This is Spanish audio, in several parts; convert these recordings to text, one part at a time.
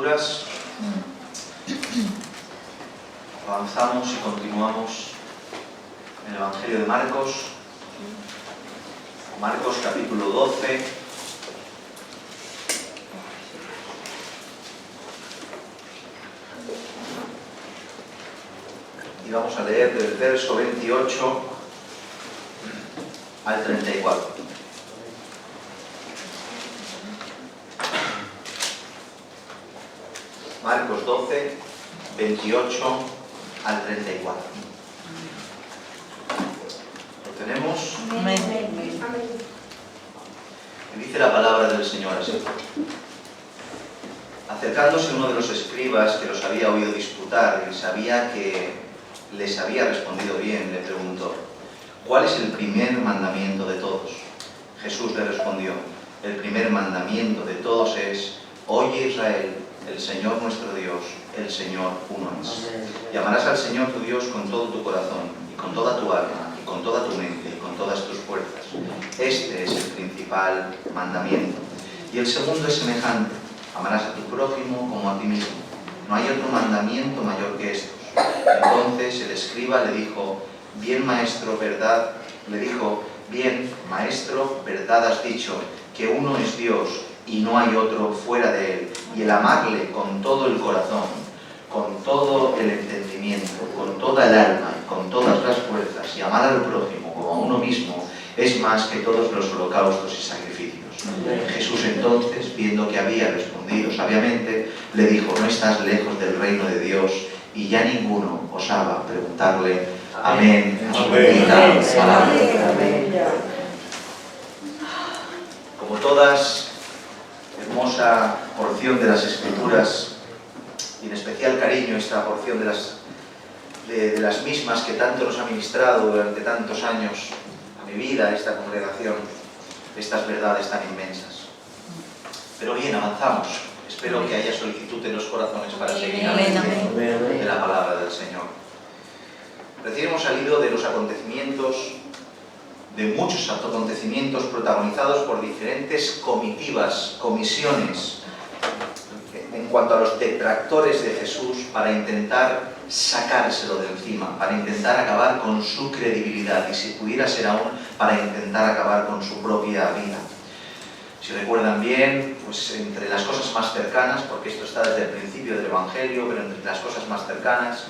Escrituras, avanzamos y continuamos en el Evangelio de Marcos, capítulo 12. Y vamos a leer del verso 28 al 34. Marcos 12, 28 al 34. ¿Lo tenemos? Amén. Y dice la palabra del Señor así. Acercándose uno de los escribas que los había oído disputar y sabía que les había respondido bien, le preguntó: ¿cuál es el primer mandamiento de todos? Jesús le respondió: el primer mandamiento de todos es: oye Israel, el Señor nuestro Dios, el Señor uno es. Y amarás al Señor tu Dios con todo tu corazón, y con toda tu alma, y con toda tu mente, y con todas tus fuerzas. Este es el principal mandamiento. Y el segundo es semejante: amarás a tu prójimo como a ti mismo. No hay otro mandamiento mayor que estos. Entonces el escriba le dijo: bien, maestro, verdad has dicho, que uno es Dios y no hay otro fuera de él, y el amarle con todo el corazón, con todo el entendimiento, con toda el alma y con todas las fuerzas, y amar al prójimo como a uno mismo, es más que todos los holocaustos y sacrificios. Jesús entonces, viendo que había respondido sabiamente, le dijo: no estás lejos del reino de Dios. Y ya ninguno osaba preguntarle. Amén. Como todas, hermosa porción de las Escrituras, y en especial cariño esta porción de las mismas que tanto nos ha ministrado durante tantos años a mi vida, a esta congregación, estas verdades tan inmensas. Pero bien, avanzamos. Espero que haya solicitud en los corazones para seguir hablando de la palabra del Señor. Recién hemos salido de los acontecimientos, de muchos acontecimientos protagonizados por diferentes comisiones, en cuanto a los detractores de Jesús, para intentar sacárselo de encima, para intentar acabar con su credibilidad y, si pudiera ser aún, para intentar acabar con su propia vida. Si recuerdan bien, pues entre las cosas más cercanas, porque esto está desde el principio del Evangelio, pero entre las cosas más cercanas,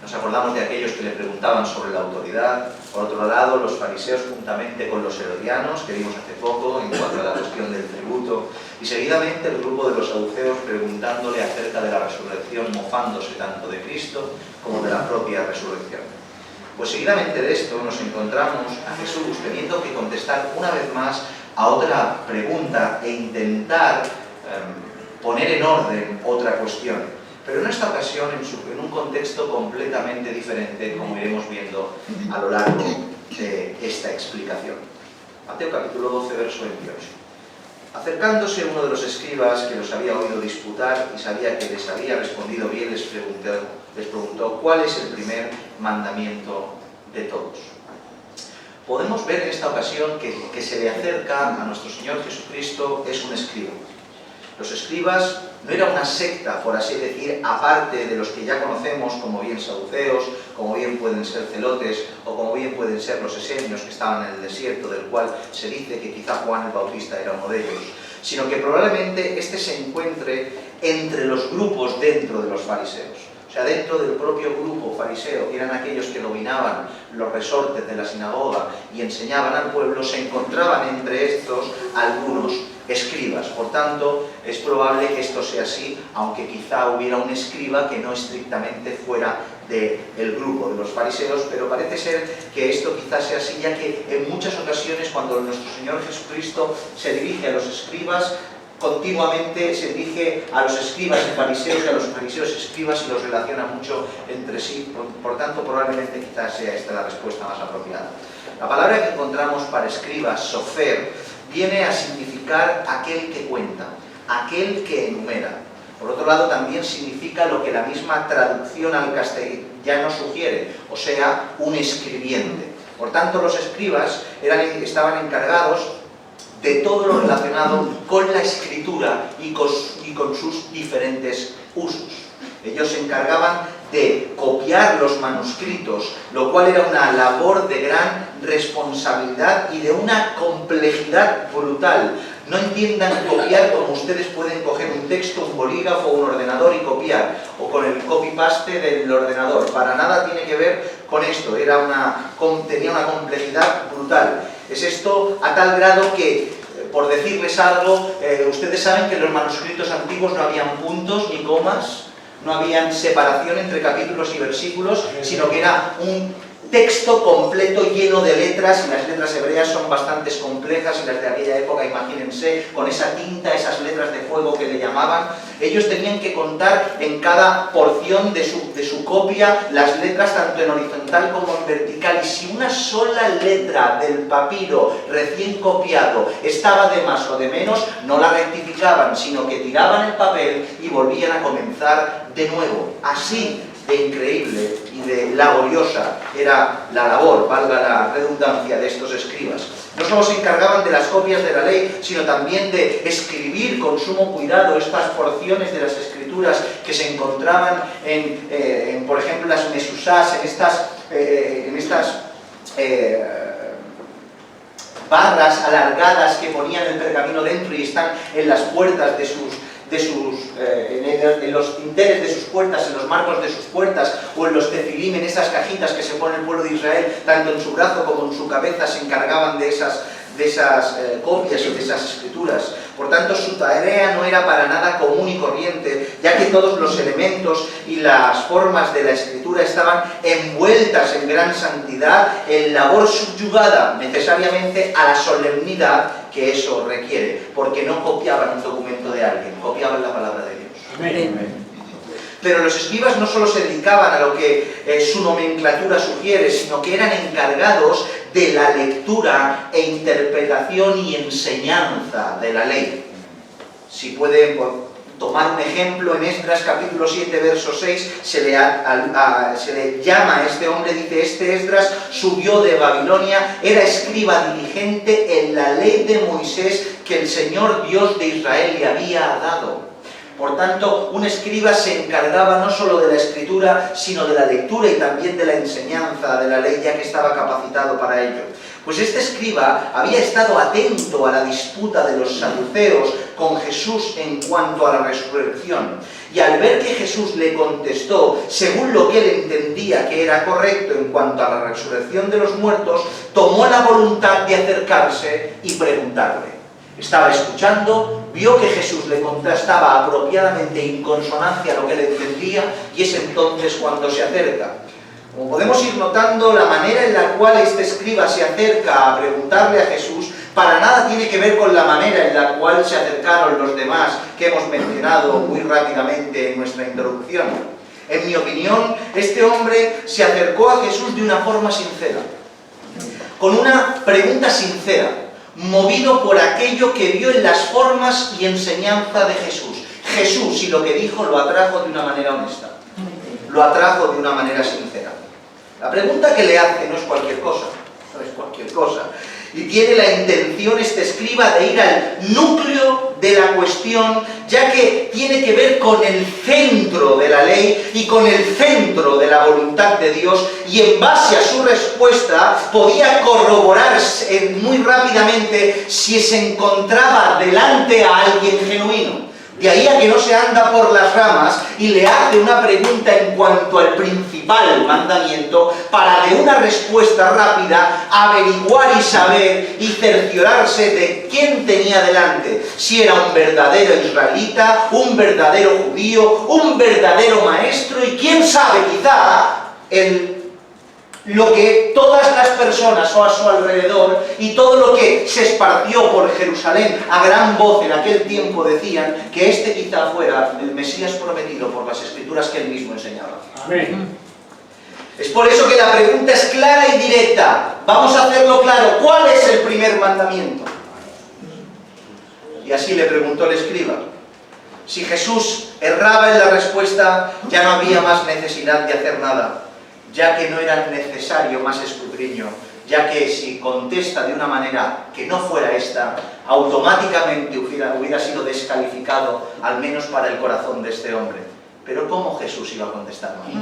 nos acordamos de aquellos que le preguntaban sobre la autoridad. Por otro lado, los fariseos juntamente con los herodianos, que vimos hace poco en cuanto a la cuestión del tributo, y seguidamente el grupo de los saduceos preguntándole acerca de la resurrección, mofándose tanto de Cristo como de la propia resurrección. Pues seguidamente de esto nos encontramos a Jesús teniendo que contestar una vez más a otra pregunta e intentar poner en orden otra cuestión, pero en esta ocasión en un contexto completamente diferente, como iremos viendo a lo largo de esta explicación. Mateo capítulo 12, verso 28. Acercándose uno de los escribas que los había oído disputar y sabía que les había respondido bien, les preguntó: ¿cuál es el primer mandamiento de todos? Podemos ver en esta ocasión que se le acerca a nuestro Señor Jesucristo es un escriba. Los escribas no era una secta, por así decir, aparte de los que ya conocemos, como bien saduceos, como bien pueden ser celotes, o como bien pueden ser los esenios que estaban en el desierto, del cual se dice que quizá Juan el Bautista era uno de ellos, sino que probablemente este se encuentre entre los grupos dentro de los fariseos. O sea, dentro del propio grupo fariseo, que eran aquellos que dominaban los resortes de la sinagoga y enseñaban al pueblo, se encontraban entre estos algunos escribas. Por tanto, es probable que esto sea así, aunque quizá hubiera un escriba que no estrictamente fuera del grupo de los fariseos, pero parece ser que esto quizás sea así, ya que en muchas ocasiones cuando nuestro Señor Jesucristo se dirige a los escribas, continuamente se dirige a los escribas y fariseos y a los fariseos escribas y los relaciona mucho entre sí. Por tanto, probablemente quizás sea esta la respuesta más apropiada. La palabra que encontramos para escriba, sofer, viene a significar aquel que cuenta, aquel que enumera. Por otro lado, también significa lo que la misma traducción al castellano sugiere, o sea, un escribiente. Por tanto, los escribas estaban encargados de todo lo relacionado con la escritura y con sus diferentes usos. Ellos se encargaban de copiar los manuscritos, lo cual era una labor de gran responsabilidad y de una complejidad brutal. No entiendan copiar como ustedes pueden coger un texto, un bolígrafo, un ordenador y copiar, o con el copy-paste del ordenador. Para nada tiene que ver con esto, tenía una complejidad brutal. Es esto a tal grado que, por decirles algo, ustedes saben que en los manuscritos antiguos no habían puntos ni comas, no habían separación entre capítulos y versículos, sino que era un texto completo lleno de letras, y las letras hebreas son bastante complejas, y las de aquella época, imagínense, con esa tinta, esas letras de fuego que le llamaban. Ellos tenían que contar en cada porción de su copia las letras tanto en horizontal como en vertical, y si una sola letra del papiro recién copiado estaba de más o de menos, no la rectificaban, sino que tiraban el papel y volvían a comenzar de nuevo. Así de increíble y de laboriosa era la labor, valga la redundancia, de estos escribas. No solo se encargaban de las copias de la ley, sino también de escribir con sumo cuidado estas porciones de las escrituras que se encontraban por ejemplo, las mesusás, en estas barras alargadas que ponían el pergamino dentro y están en las puertas en los dinteles de sus puertas, en los marcos de sus puertas, o en los tefilim, en esas cajitas que se pone el pueblo de Israel, tanto en su brazo como en su cabeza, se encargaban de esas copias y de esas escrituras. Por tanto, su tarea no era para nada común y corriente, ya que todos los elementos y las formas de la escritura estaban envueltas en gran santidad, en labor subyugada necesariamente a la solemnidad que eso requiere, porque no copiaban un documento de alguien, copiaban la palabra de Dios. Amén. Pero los escribas no solo se dedicaban a lo que su nomenclatura sugiere, sino que eran encargados de la lectura e interpretación y enseñanza de la ley. Si pueden tomar un ejemplo, en Esdras capítulo 7, verso 6, se le llama a este hombre, dice: este Esdras subió de Babilonia, era escriba diligente en la ley de Moisés que el Señor Dios de Israel le había dado. Por tanto, un escriba se encargaba no solo de la escritura, sino de la lectura y también de la enseñanza de la ley, ya que estaba capacitado para ello. Pues este escriba había estado atento a la disputa de los saduceos con Jesús en cuanto a la resurrección. Y al ver que Jesús le contestó según lo que él entendía que era correcto en cuanto a la resurrección de los muertos, tomó la voluntad de acercarse y preguntarle. Estaba escuchando, vio que Jesús le contestaba apropiadamente en consonancia a lo que él entendía, y es entonces cuando se acerca. Como podemos ir notando, la manera en la cual este escriba se acerca a preguntarle a Jesús para nada tiene que ver con la manera en la cual se acercaron los demás que hemos mencionado muy rápidamente en nuestra introducción. En mi opinión, este hombre se acercó a Jesús de una forma sincera, con una pregunta sincera, movido por aquello que vio en las formas y enseñanza de Jesús. Jesús, y lo que dijo, lo atrajo de una manera honesta, lo atrajo de una manera sincera. La pregunta que le hace no es cualquier cosa, y tiene la intención este escriba de ir al núcleo de la cuestión, ya que tiene que ver con el centro de la ley y con el centro de la voluntad de Dios, y en base a su respuesta podía corroborar muy rápidamente si se encontraba delante a alguien genuino. De ahí a que no se anda por las ramas y le hace una pregunta en cuanto al principal mandamiento para de una respuesta rápida averiguar y saber y cerciorarse de quién tenía delante. Si era un verdadero israelita, un verdadero judío, un verdadero maestro, y quién sabe, quizá lo que todas las personas a su alrededor y todo lo que se esparció por Jerusalén a gran voz en aquel tiempo decían que este quizá fuera el Mesías prometido por las Escrituras que él mismo enseñaba. Amén. Es por eso que la pregunta es clara y directa. Vamos a hacerlo claro. ¿Cuál es el primer mandamiento? Y así le preguntó el escriba. Si Jesús erraba en la respuesta, ya no había más necesidad de hacer nada, ya que no era necesario más escudriño ya que si contesta de una manera que no fuera esta, automáticamente hubiera sido descalificado, al menos para el corazón de este hombre. Pero ¿cómo Jesús iba a contestar mal?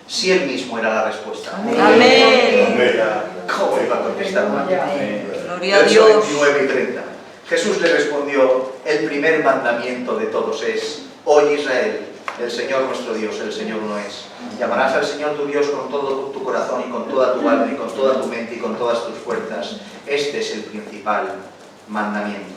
Si él mismo era la respuesta. Amén. ¿Cómo iba a contestar mal? Gloria a Verso Dios. 29 y 30. Jesús le respondió: el primer mandamiento de todos es: oye Israel, el Señor nuestro Dios, el Señor uno es. Llamarás al Señor tu Dios con todo tu corazón y con toda tu alma y con toda tu mente y con todas tus fuerzas. Este es el principal mandamiento.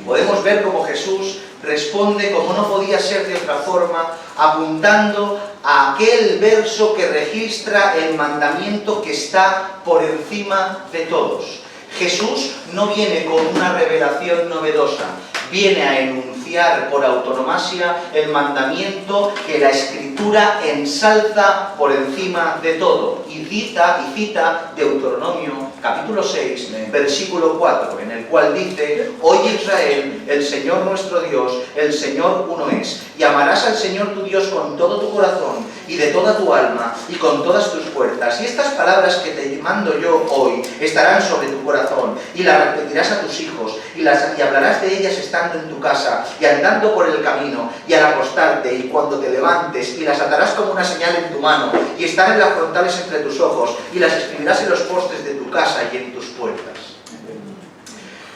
Podemos ver cómo Jesús responde, como no podía ser de otra forma, apuntando a aquel verso que registra el mandamiento que está por encima de todos. Jesús no viene con una revelación novedosa, viene a enunciar por autonomasia el mandamiento que la Escritura ensalza por encima de todo. Y cita Deuteronomio capítulo 6, versículo 4, en el cual dice: oye Israel, el Señor nuestro Dios, el Señor uno es. Y amarás al Señor tu Dios con todo tu corazón y de toda tu alma y con todas tus fuerzas. Y estas palabras que te mando yo hoy estarán sobre tu corazón, y las repetirás a tus hijos, y hablarás de ellas estando en tu casa y andando por el camino y al acostarte y cuando te levantes, y las atarás como una señal en tu mano y estarán en las frontales entre tus ojos, y las escribirás en los postes de tu casa y en tus puertas.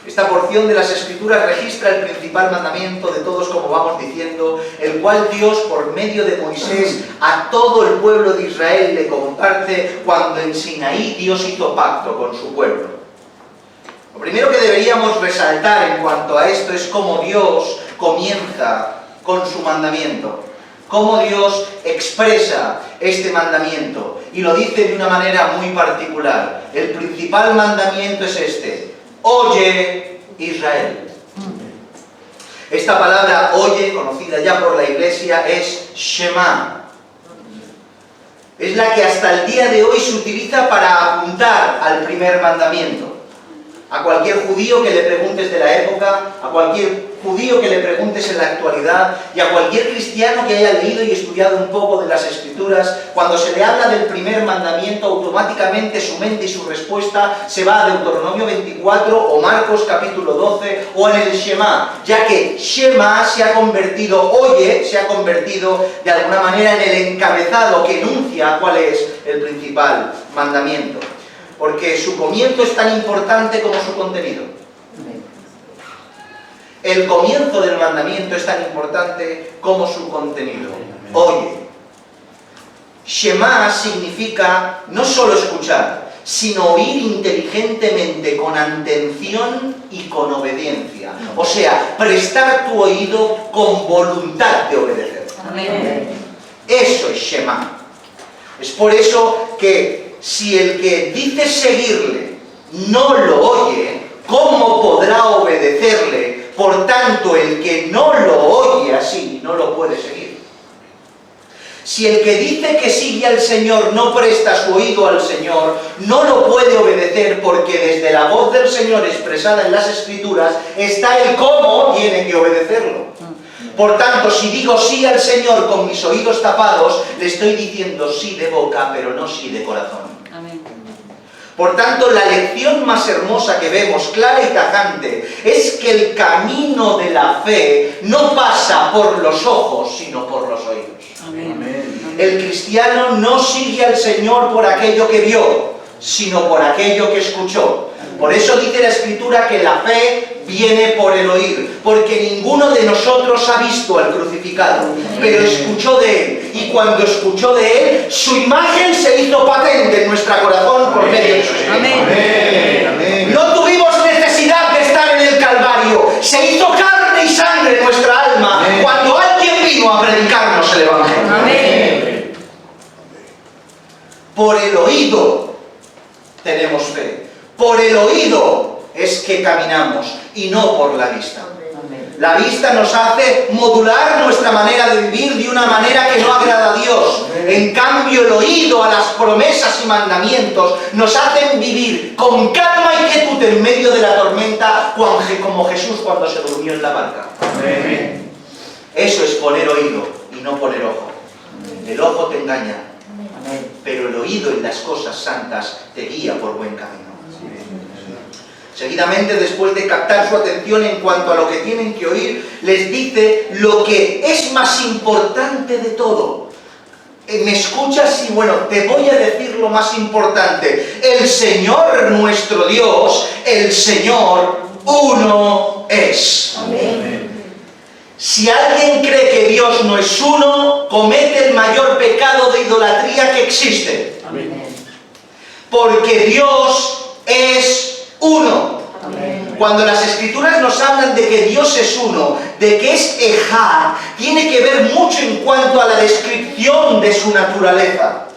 Esta porción de las Escrituras registra el principal mandamiento de todos, como vamos diciendo, el cual Dios, por medio de Moisés, a todo el pueblo de Israel le comparte cuando en Sinaí Dios hizo pacto con su pueblo. Lo primero que deberíamos resaltar en cuanto a esto es cómo Dios comienza con su mandamiento, cómo Dios expresa este mandamiento, y lo dice de una manera muy particular. El principal mandamiento es este: oye Israel. Esta palabra oye, conocida ya por la Iglesia, es Shema. Es la que hasta el día de hoy se utiliza para apuntar al primer mandamiento. A cualquier judío que le preguntes de la época, a cualquier judío que le preguntes en la actualidad, y a cualquier cristiano que haya leído y estudiado un poco de las Escrituras, cuando se le habla del primer mandamiento, automáticamente su mente y su respuesta se va a Deuteronomio 24 o Marcos capítulo 12 o en el Shema, ya que Shema se ha convertido, oye, se ha convertido de alguna manera en el encabezado que enuncia cuál es el principal mandamiento. Porque su comienzo es tan importante como su contenido. El comienzo del mandamiento es tan importante como su contenido. Oye. Shema significa no solo escuchar, sino oír inteligentemente, con atención y con obediencia. O sea, prestar tu oído con voluntad de obedecer. Amén. Eso es Shema. Es por eso que si el que dice seguirle no lo oye, ¿cómo podrá obedecerle? Por tanto, el que no lo oye así, no lo puede seguir. Si el que dice que sigue al Señor no presta su oído al Señor, no lo puede obedecer, porque desde la voz del Señor expresada en las Escrituras está el cómo tiene que obedecerlo. Por tanto, si digo sí al Señor con mis oídos tapados, le estoy diciendo sí de boca, pero no sí de corazón. Amén. Por tanto, la lección más hermosa que vemos, clara y tajante, es que el camino de la fe no pasa por los ojos, sino por los oídos. Amén. El cristiano no sigue al Señor por aquello que vio, sino por aquello que escuchó. Por eso dice la Escritura que la fe viene por el oír, porque ninguno de nosotros ha visto al crucificado, pero escuchó de él, y cuando escuchó de él, su imagen se hizo patente en nuestro corazón por medio de su Espíritu. Amén. No tuvimos necesidad de estar en el Calvario, se hizo carne y sangre en nuestra alma cuando alguien vino a predicarnos el Evangelio. Amén. Por el oído tenemos fe. Por el oído es que caminamos y no por la vista. La vista nos hace modular nuestra manera de vivir de una manera que no agrada a Dios. En cambio, el oído a las promesas y mandamientos nos hacen vivir con calma y quietud en medio de la tormenta, como Jesús cuando se durmió en la barca. Eso es poner oído y no poner ojo. El ojo te engaña, pero el oído en las cosas santas te guía por buen camino. Seguidamente, después de captar su atención en cuanto a lo que tienen que oír, les dice lo que es más importante de todo. ¿Me escuchas? Y bueno, te voy a decir lo más importante. El Señor nuestro Dios, el Señor uno es. Amén. Si alguien cree que Dios no es uno, comete el mayor pecado de idolatría que existe. Amén. Porque Dios es uno. Amén. Cuando las Escrituras nos hablan de que Dios es uno, de que es Ejad, tiene que ver mucho en cuanto a la descripción de su naturaleza,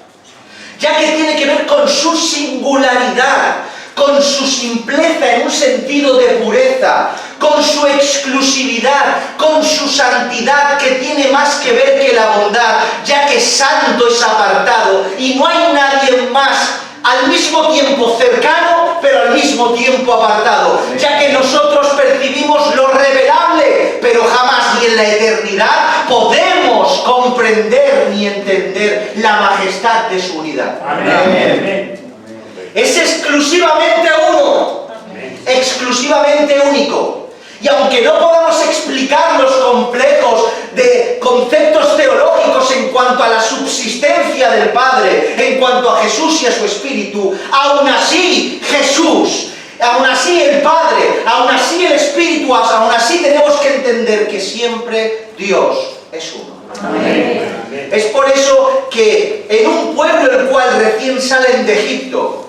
ya que tiene que ver con su singularidad, con su simpleza en un sentido de pureza, con su exclusividad, con su santidad, que tiene más que ver que la bondad, ya que santo es apartado y no hay nadie más al mismo tiempo cercano, pero al mismo tiempo apartado, ya que nosotros percibimos lo revelable, pero jamás ni en la eternidad podemos comprender ni entender la majestad de su unidad. Amén. Es exclusivamente uno, exclusivamente único. Y aunque no podamos explicar los complejos de conceptos teológicos en cuanto a la subsistencia del Padre, en cuanto a Jesús y a su Espíritu, aún así Jesús, aún así el Padre, aún así el Espíritu, aún así tenemos que entender que siempre Dios es uno. Amén. Es por eso que en un pueblo el cual recién salen de Egipto,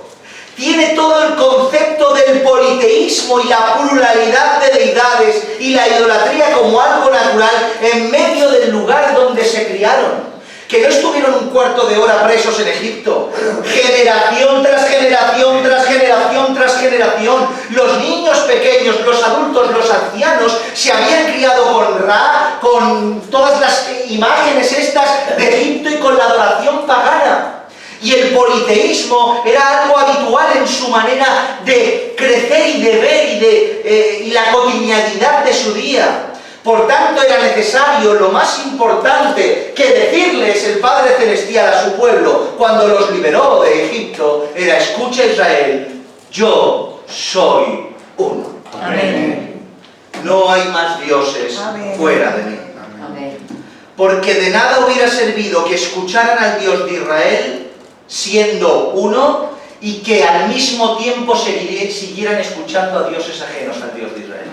tiene todo el concepto del politeísmo y la pluralidad de deidades y la idolatría como algo natural en medio del lugar donde se criaron. Que no estuvieron un cuarto de hora presos en Egipto. Generación tras generación, tras generación, tras generación. Los niños pequeños, los adultos, los ancianos se habían criado con Ra, con todas las imágenes estas de Egipto y con la adoración pagana. Y el politeísmo era algo habitual en su manera de crecer y de ver y la cotidianidad de su día. Por tanto, era necesario, lo más importante que decirles el Padre Celestial a su pueblo cuando los liberó de Egipto, era: escucha Israel, yo soy uno. Amén. No hay más dioses fuera de mí. Amén. Porque de nada hubiera servido que escucharan al Dios de Israel siendo uno y que al mismo tiempo siguieran escuchando a dioses ajenos al Dios de Israel.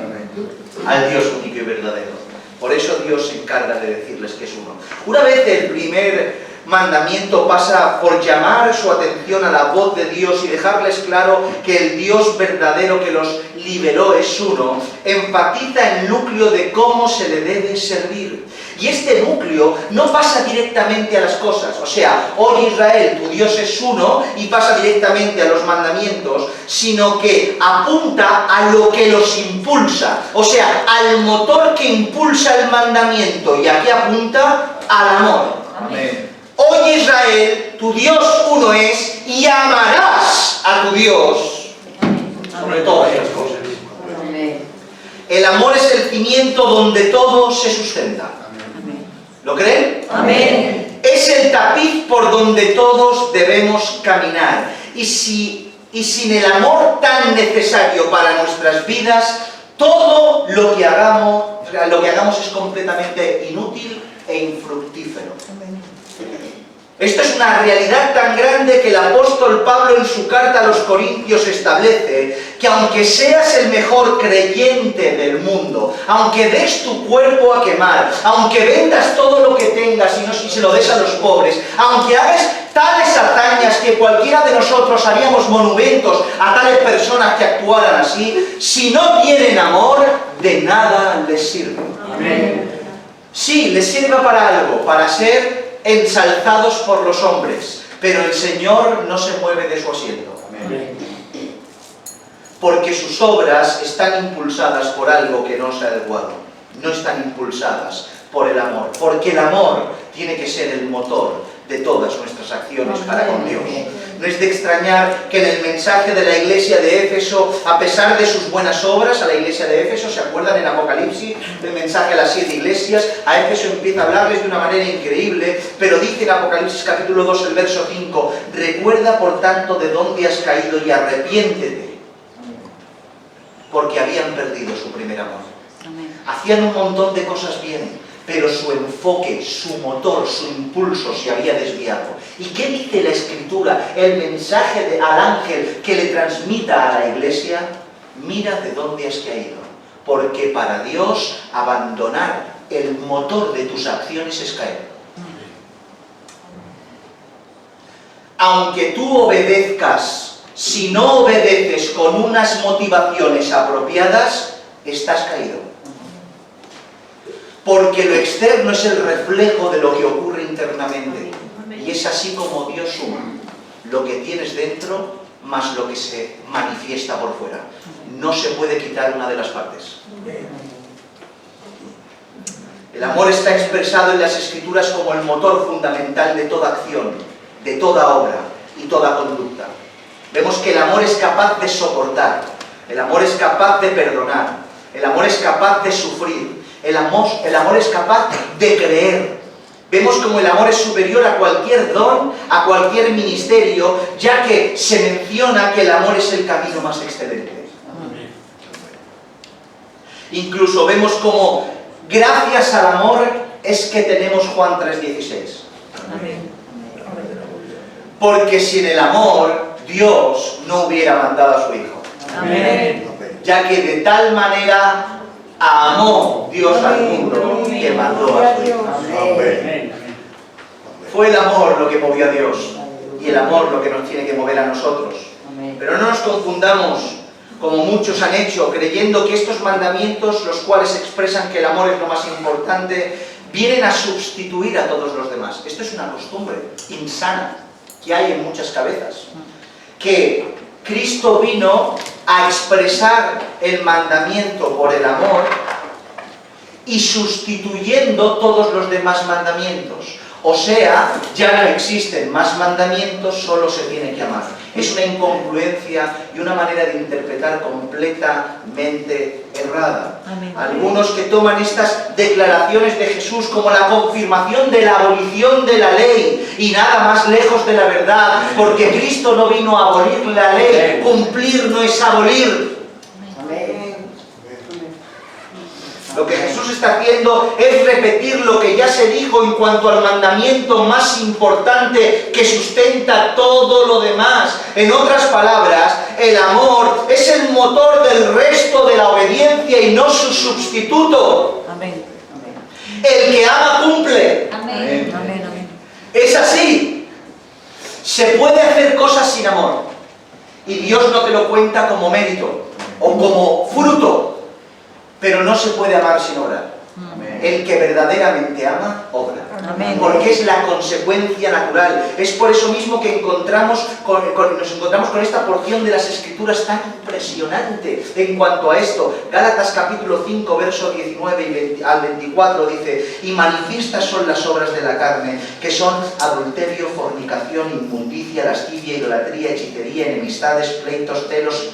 Al Dios único y verdadero. Por eso Dios se encarga de decirles que es uno. Una vez el primer mandamiento pasa por llamar su atención a la voz de Dios y dejarles claro que el Dios verdadero que los liberó es uno, enfatiza el núcleo de cómo se le debe servir. Y este núcleo no pasa directamente a las cosas, o sea, oye Israel, tu Dios es uno, y pasa directamente a los mandamientos, sino que apunta a lo que los impulsa, o sea, al motor que impulsa el mandamiento, y aquí apunta al amor. Amén. Oye Israel, tu Dios uno es, y amarás a tu Dios sobre todas las cosas. Amén. El amor es el cimiento donde todo se sustenta. ¿Lo creen? Amén. Es el tapiz por donde todos debemos caminar. Y sin el amor tan necesario para nuestras vidas, todo lo que hagamos es completamente inútil e infructífero. Esto es una realidad tan grande que el apóstol Pablo en su carta a los Corintios establece que aunque seas el mejor creyente del mundo, aunque des tu cuerpo a quemar, aunque vendas todo lo que tengas y se lo des a los pobres, aunque hagas tales hazañas que cualquiera de nosotros haríamos monumentos a tales personas que actuaran así, si no tienen amor, de nada les sirve. Amén. Sí, les sirva para algo, para ser ensalzados por los hombres, pero el Señor no se mueve de su asiento. Amén. Porque sus obras están impulsadas por algo que no es adecuado, no están impulsadas por el amor, porque el amor tiene que ser el motor de todas nuestras acciones para con Dios. No es de extrañar que en el mensaje de la iglesia de Éfeso, a pesar de sus buenas obras, a la iglesia de Éfeso, ¿se acuerdan en Apocalipsis del mensaje a las 7 iglesias? A Éfeso empieza a hablarles de una manera increíble, pero dice en Apocalipsis capítulo 2, el verso 5, recuerda por tanto de dónde has caído y arrepiéntete, porque habían perdido su primer amor. Hacían un montón de cosas bien, pero su enfoque, su motor, su impulso se había desviado. ¿Y qué dice la Escritura? El mensaje al ángel que le transmita a la iglesia: mira de dónde has caído, porque para Dios abandonar el motor de tus acciones es caer. Aunque tú obedezcas, si no obedeces con unas motivaciones apropiadas, estás caído. Porque lo externo es el reflejo de lo que ocurre internamente. Y es así como Dios suma lo que tienes dentro más lo que se manifiesta por fuera. No se puede quitar una de las partes. El amor está expresado en las Escrituras como el motor fundamental de toda acción, de toda obra y toda conducta. Vemos que el amor es capaz de soportar, el amor es capaz de perdonar, el amor es capaz de sufrir, el amor es capaz de creer. Vemos como el amor es superior a cualquier don, a cualquier ministerio, ya que se menciona que el amor es el camino más excelente. Incluso vemos como gracias al amor es que tenemos Juan 3:16. Porque sin el amor, Dios no hubiera mandado a su Hijo. Amén. Ya que de tal manera amó Dios al mundo que mandó a su Hijo. Amén. Fue el amor lo que movió a Dios y el amor lo que nos tiene que mover a nosotros. Pero no nos confundamos, como muchos han hecho, creyendo que estos mandamientos, los cuales expresan que el amor es lo más importante, vienen a sustituir a todos los demás. Esto es una costumbre insana que hay en muchas cabezas. Que Cristo vino a expresar el mandamiento por el amor y sustituyendo todos los demás mandamientos. O sea, ya no existen más mandamientos, solo se tiene que amar. Es una incongruencia y una manera de interpretar completamente errada. Amén. Algunos que toman estas declaraciones de Jesús como la confirmación de la abolición de la ley, y nada más lejos de la verdad, porque Cristo no vino a abolir la ley, cumplir no es abolir. Amén. Lo que Jesús está haciendo es repetir lo que ya se dijo en cuanto al mandamiento más importante que sustenta todo lo demás. En otras palabras, el amor es el motor del resto de la obediencia y no su sustituto. Amén. El que ama cumple. Amén. Amén. Amén. Es así. Se puede hacer cosas sin amor y Dios no te lo cuenta como mérito o como fruto. Pero no se puede amar sin obrar. Amén. El que verdaderamente ama, obra. Amén. Porque es la consecuencia natural. Es por eso mismo que nos encontramos con esta porción de las Escrituras tan impresionante en cuanto a esto. Gálatas capítulo 5, verso 19 al 24 dice: y manifiestas son las obras de la carne, que son adulterio, fornicación, inmundicia, lascivia, idolatría, hechicería, enemistades, pleitos, celos,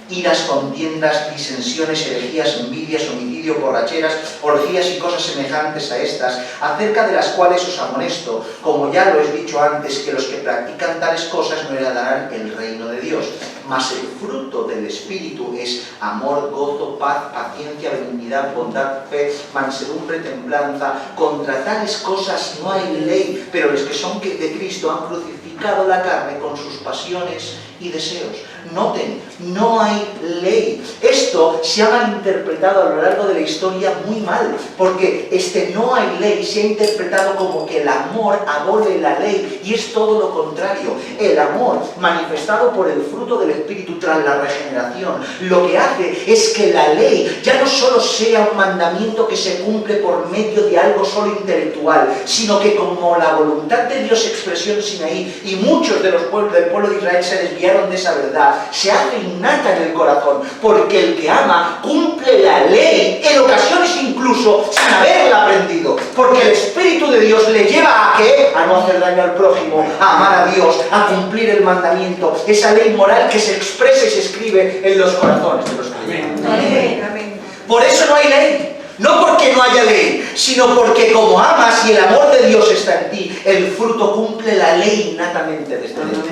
iras, contiendas, disensiones, herejías, envidias, homicidio, borracheras, orgías y cosas semejantes a estas, acerca de las cuales os amonesto, como ya lo he dicho antes, que los que practican tales cosas no heredarán el reino de Dios. Mas el fruto del Espíritu es amor, gozo, paz, paciencia, benignidad, bondad, fe, mansedumbre, templanza. Contra tales cosas no hay ley, pero los que son de Cristo han crucificado la carne con sus pasiones y deseos. Noten, no hay ley. Esto se ha malinterpretado a lo largo de la historia muy mal, porque no hay ley se ha interpretado como que el amor abole la ley, y es todo lo contrario. El amor, manifestado por el fruto del Espíritu tras la regeneración, lo que hace es que la ley ya no solo sea un mandamiento que se cumple por medio de algo solo intelectual, sino que como la voluntad de Dios se expresó en Sinaí, y muchos de los pueblos del pueblo de Israel se desviaron de esa verdad, innata, se hace innata en el corazón, porque el que ama cumple la ley, en ocasiones incluso sin haberla aprendido, porque el Espíritu de Dios le lleva a ¿qué? A no hacer daño al prójimo, a amar a Dios, a cumplir el mandamiento, esa ley moral que se expresa y se escribe en los corazones de los creyentes. Amén. Amén. Por eso no hay ley. No porque no haya ley, sino porque como amas y el amor de Dios está en ti, el fruto cumple la ley innatamente desde dentro.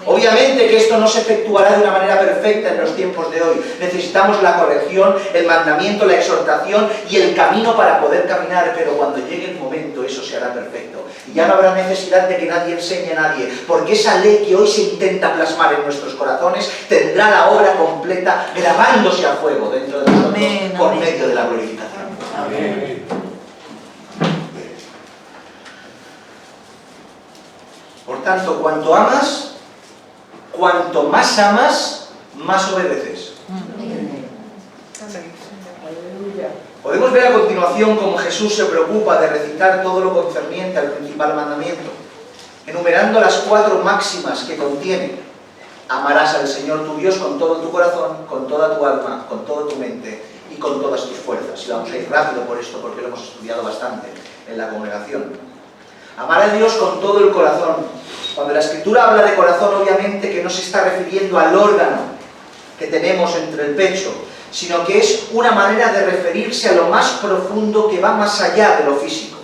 Obviamente que esto no se efectuará de una manera perfecta en los tiempos de hoy. Necesitamos la corrección, el mandamiento, la exhortación y el camino para poder caminar, pero cuando llegue el momento eso se hará perfecto. Y ya no habrá necesidad de que nadie enseñe a nadie, porque esa ley que hoy se intenta plasmar en nuestros corazones tendrá la obra completa grabándose a fuego dentro de nosotros por medio de la glorificación. Amén. Por tanto, cuanto amas, cuanto más amas, más obedeces. Podemos ver a continuación cómo Jesús se preocupa de recitar todo lo concerniente al principal mandamiento, enumerando las 4 máximas que contiene. Amarás al Señor tu Dios con todo tu corazón, con toda tu alma, con toda tu mente y con todas tus fuerzas. Y vamos a ir rápido por esto porque lo hemos estudiado bastante en la congregación. Amar a Dios con todo el corazón. Cuando la Escritura habla de corazón, obviamente que no se está refiriendo al órgano que tenemos entre el pecho, sino que es una manera de referirse a lo más profundo que va más allá de lo físico.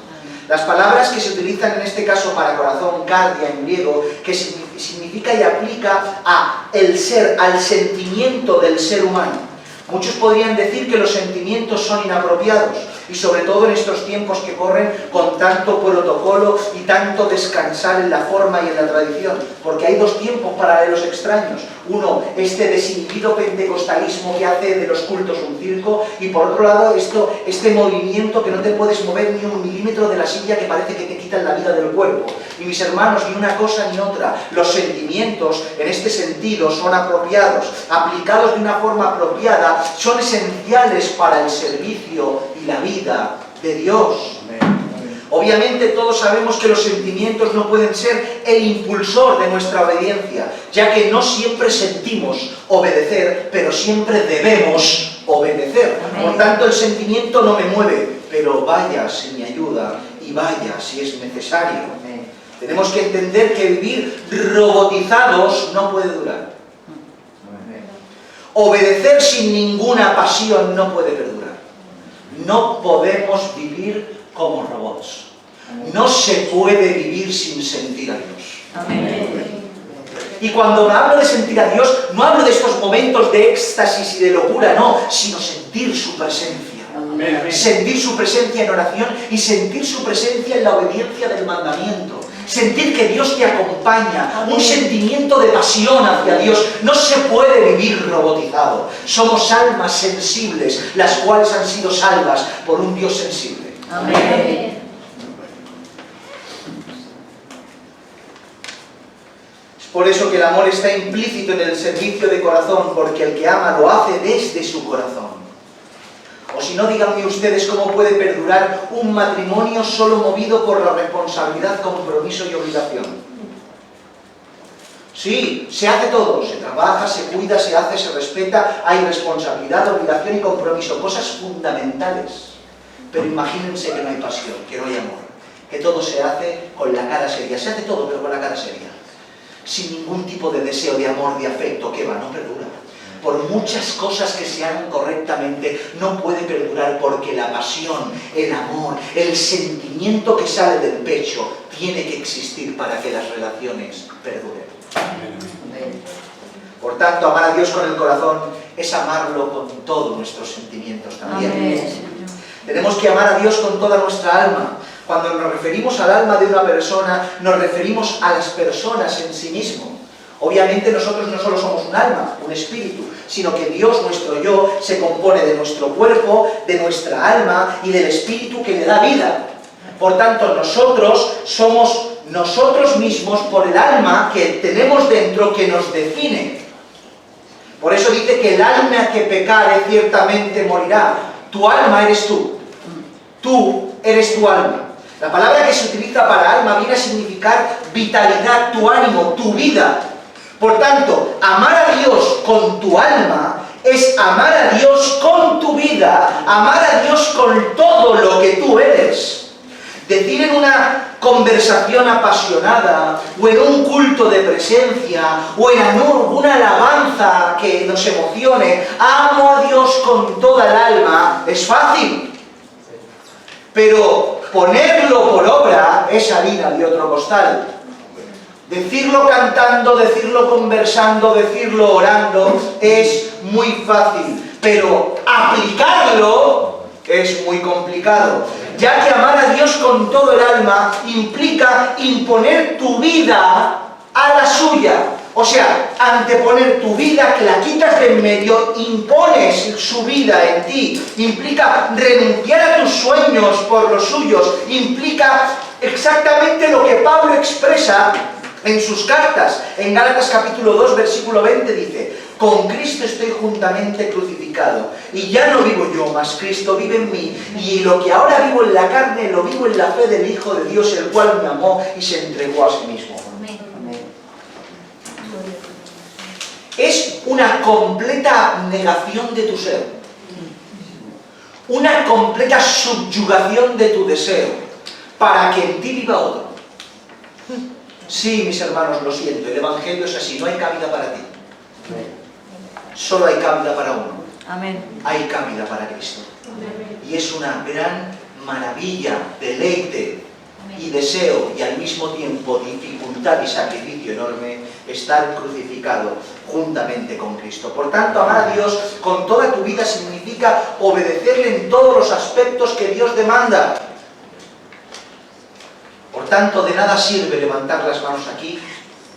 Las palabras que se utilizan en este caso para corazón, cardia en griego, que significa y aplica a el ser, al sentimiento del ser humano. Muchos podrían decir que los sentimientos son inapropiados, y sobre todo en estos tiempos que corren con tanto protocolo y tanto descansar en la forma y en la tradición, porque hay 2 tiempos paralelos extraños. Uno, este desinhibido pentecostalismo que hace de los cultos un circo, y por otro lado este movimiento que no te puedes mover ni 1 milímetro de la silla, que parece que te quitan la vida del cuerpo. Y mis hermanos, ni una cosa ni otra. Los sentimientos en este sentido son apropiados, aplicados de una forma apropiada, son esenciales para el servicio y la vida de Dios. Obviamente todos sabemos que los sentimientos no pueden ser el impulsor de nuestra obediencia, ya que no siempre sentimos obedecer, pero siempre debemos obedecer. Por tanto, el sentimiento no me mueve, pero vaya si me ayuda y vaya si es necesario. Tenemos que entender que vivir robotizados no puede durar. Obedecer sin ninguna pasión no puede perdurar. No podemos vivir como robots. No se puede vivir sin sentir a Dios. Amén. Y cuando hablo de sentir a Dios, no hablo de estos momentos de éxtasis y de locura, no, sino sentir su presencia. Amén. Sentir su presencia en oración y sentir su presencia en la obediencia del mandamiento. Sentir que Dios te acompaña, un sentimiento de pasión hacia Dios. No se puede vivir robotizado. Somos almas sensibles, las cuales han sido salvas por un Dios sensible. Amén. Es por eso que el amor está implícito en el servicio de corazón, porque el que ama lo hace desde su corazón. O si no, díganme ustedes cómo puede perdurar un matrimonio solo movido por la responsabilidad, compromiso y obligación. Sí, se hace todo, se trabaja, se cuida, se hace, se respeta, hay responsabilidad, obligación y compromiso, cosas fundamentales. Pero imagínense que no hay pasión, que no hay amor, que todo se hace con la cara seria. Se hace todo, pero con la cara seria. Sin ningún tipo de deseo, de amor, de afecto, que va, no perdura. Por muchas cosas que se hagan correctamente, no puede perdurar, porque la pasión, el amor, el sentimiento que sale del pecho tiene que existir para que las relaciones perduren. Por tanto, amar a Dios con el corazón es amarlo con todos nuestros sentimientos también. Amén. Tenemos que amar a Dios con toda nuestra alma. Cuando nos referimos al alma de una persona, nos referimos a las personas en sí mismo. Obviamente nosotros no solo somos un alma, un espíritu, sino que Dios, nuestro yo, se compone de nuestro cuerpo, de nuestra alma y del espíritu que le da vida. Por tanto, nosotros somos nosotros mismos por el alma que tenemos dentro, que nos define. Por eso dice que el alma que pecare ciertamente morirá. Tu alma eres tú. Tú eres tu alma. La palabra que se utiliza para alma viene a significar vitalidad, tu ánimo, tu vida. Por tanto, amar a Dios con tu alma es amar a Dios con tu vida, amar a Dios con todo lo que tú eres. Decir en una conversación apasionada, o en un culto de presencia, o en una alabanza que nos emocione, amo a Dios con toda el alma, es fácil. Pero ponerlo por obra es harina de otro costal. Decirlo cantando, decirlo conversando, decirlo orando es muy fácil, pero aplicarlo es muy complicado, ya que amar a Dios con todo el alma implica imponer tu vida a la suya. O sea, anteponer tu vida, que la quitas de en medio, impones su vida en ti. Implica renunciar a tus sueños por los suyos. Implica exactamente lo que Pablo expresa en sus cartas. En Gálatas capítulo 2, versículo 20 dice: con Cristo estoy juntamente crucificado, y ya no vivo yo, mas Cristo vive en mí, y lo que ahora vivo en la carne, lo vivo en la fe del Hijo de Dios, el cual me amó y se entregó a sí mismo. Amén. Es una completa negación de tu ser, una completa subyugación de tu deseo, para que en ti viva otro. Sí, mis hermanos, lo siento, el Evangelio es así, no hay cabida para ti. Solo hay cabida para uno. Amén. Hay cabida para Cristo. Y es una gran maravilla, deleite y deseo, y al mismo tiempo dificultad y sacrificio enorme, estar crucificado juntamente con Cristo. Por tanto, amar a Dios con toda tu vida significa obedecerle en todos los aspectos que Dios demanda. Por tanto, de nada sirve levantar las manos aquí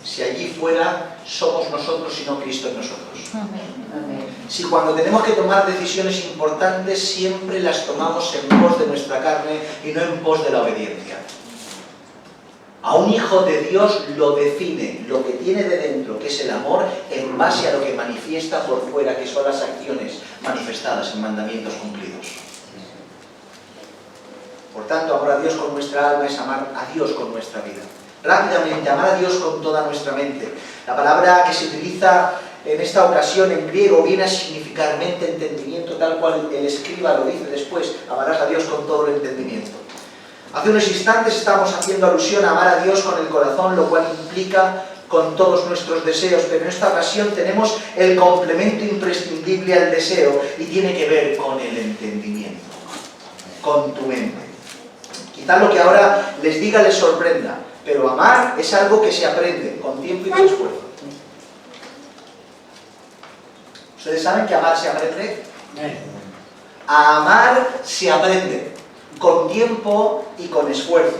si allí fuera somos nosotros y no Cristo en nosotros. Si cuando tenemos que tomar decisiones importantes siempre las tomamos en pos de nuestra carne y no en pos de la obediencia. A un hijo de Dios lo define lo que tiene de dentro, que es el amor, en base a lo que manifiesta por fuera, que son las acciones manifestadas en mandamientos cumplidos. Por tanto, amar a Dios con nuestra alma es amar a Dios con nuestra vida. Rápidamente, amar a Dios con toda nuestra mente. La palabra que se utiliza en esta ocasión en griego viene a significar mente, entendimiento, tal cual el escriba lo dice después: amarás a Dios con todo el entendimiento. Hace unos instantes estamos haciendo alusión a amar a Dios con el corazón, lo cual implica con todos nuestros deseos, pero en esta ocasión tenemos el complemento imprescindible al deseo y tiene que ver con el entendimiento, con tu mente. Quizá lo que ahora les diga les sorprenda, pero amar es algo que se aprende con tiempo y con esfuerzo. ¿Ustedes saben que amar se aprende? A amar se aprende con tiempo y con esfuerzo.